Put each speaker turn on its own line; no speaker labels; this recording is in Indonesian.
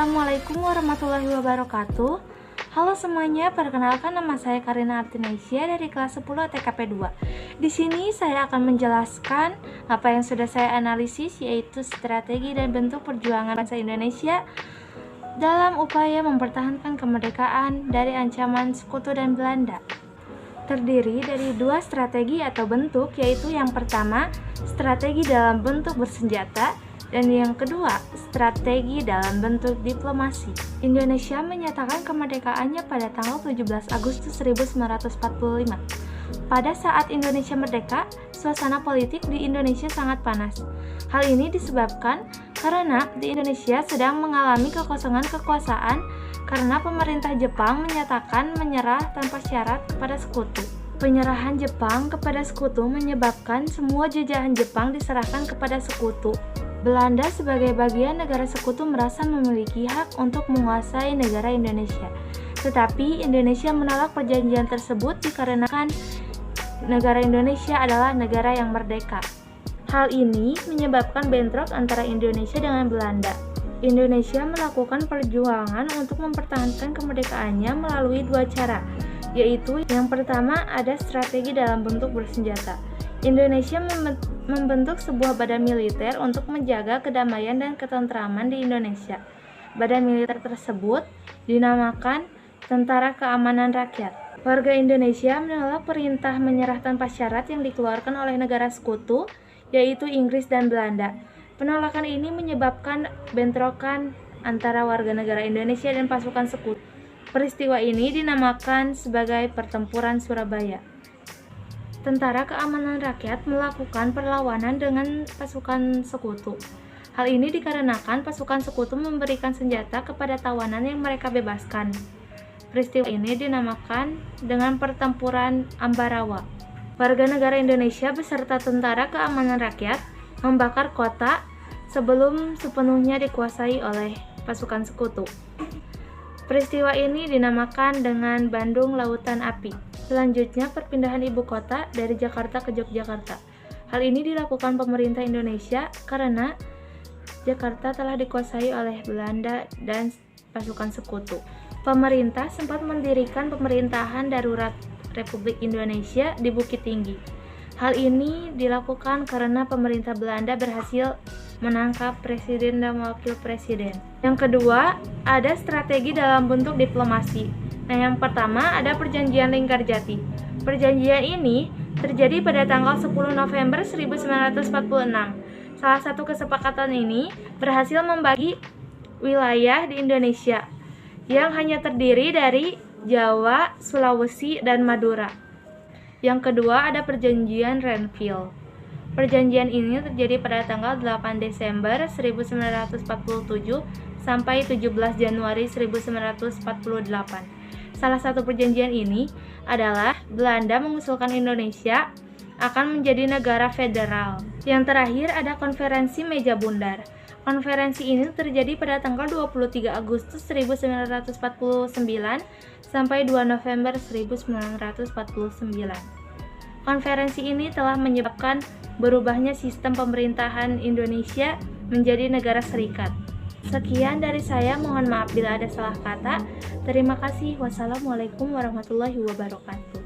Assalamualaikum warahmatullahi wabarakatuh. Halo semuanya, perkenalkan nama saya Karina Artinesia dari kelas 10 TKP 2. Di sini saya akan menjelaskan apa yang sudah saya analisis, yaitu strategi dan bentuk perjuangan bangsa Indonesia dalam upaya mempertahankan kemerdekaan dari ancaman sekutu dan Belanda. Terdiri dari dua strategi atau bentuk, yaitu yang pertama, strategi dalam bentuk bersenjata, dan yang kedua, strategi dalam bentuk diplomasi. Indonesia menyatakan kemerdekaannya pada tanggal 17 Agustus 1945. Pada saat Indonesia merdeka, suasana politik di Indonesia sangat panas. Hal ini disebabkan karena di Indonesia sedang mengalami kekosongan kekuasaan karena pemerintah Jepang menyatakan menyerah tanpa syarat kepada sekutu. Penyerahan Jepang kepada sekutu menyebabkan semua jajahan Jepang diserahkan kepada sekutu. Belanda sebagai bagian negara sekutu merasa memiliki hak untuk menguasai negara Indonesia. Tetapi Indonesia menolak perjanjian tersebut dikarenakan negara Indonesia adalah negara yang merdeka. Hal ini menyebabkan bentrok antara Indonesia dengan Belanda. Indonesia melakukan perjuangan untuk mempertahankan kemerdekaannya melalui dua cara, yaitu yang pertama ada strategi dalam bentuk bersenjata. Indonesia membentuk sebuah badan militer untuk menjaga kedamaian dan ketentraman di Indonesia. Badan militer tersebut dinamakan Tentara Keamanan Rakyat. Warga Indonesia menolak perintah menyerah tanpa syarat yang dikeluarkan oleh negara sekutu, yaitu Inggris dan Belanda. Penolakan ini menyebabkan bentrokan antara warga negara Indonesia dan pasukan sekutu. Peristiwa ini dinamakan sebagai Pertempuran Surabaya. Tentara Keamanan Rakyat melakukan perlawanan dengan pasukan sekutu. Hal ini dikarenakan pasukan sekutu memberikan senjata kepada tawanan yang mereka bebaskan. Peristiwa ini dinamakan dengan Pertempuran Ambarawa. Warga negara Indonesia beserta Tentara Keamanan Rakyat membakar kota sebelum sepenuhnya dikuasai oleh pasukan sekutu. Peristiwa ini dinamakan dengan Bandung Lautan Api. Selanjutnya, perpindahan ibu kota dari Jakarta ke Yogyakarta. Hal ini dilakukan pemerintah Indonesia karena Jakarta telah dikuasai oleh Belanda dan pasukan sekutu. Pemerintah sempat mendirikan pemerintahan darurat Republik Indonesia di Bukit Tinggi. Hal ini dilakukan karena pemerintah Belanda berhasil menangkap presiden dan wakil presiden. Yang kedua, ada strategi dalam bentuk diplomasi. Nah, yang pertama ada Perjanjian Linggarjati. Perjanjian ini terjadi pada tanggal 10 November 1946. Salah satu kesepakatan ini berhasil membagi wilayah di Indonesia yang hanya terdiri dari Jawa, Sulawesi, dan Madura. Yang kedua ada Perjanjian Renville. Perjanjian ini terjadi pada tanggal 8 Desember 1947 sampai 17 Januari 1948. Salah satu perjanjian ini adalah Belanda mengusulkan Indonesia akan menjadi negara federal. Yang terakhir ada Konferensi Meja Bundar. Konferensi ini terjadi pada tanggal 23 Agustus 1949 sampai 2 November 1949. Konferensi ini telah menyebabkan berubahnya sistem pemerintahan Indonesia menjadi negara serikat. Sekian dari saya, mohon maaf bila ada salah kata. Terima kasih. Wassalamualaikum warahmatullahi wabarakatuh.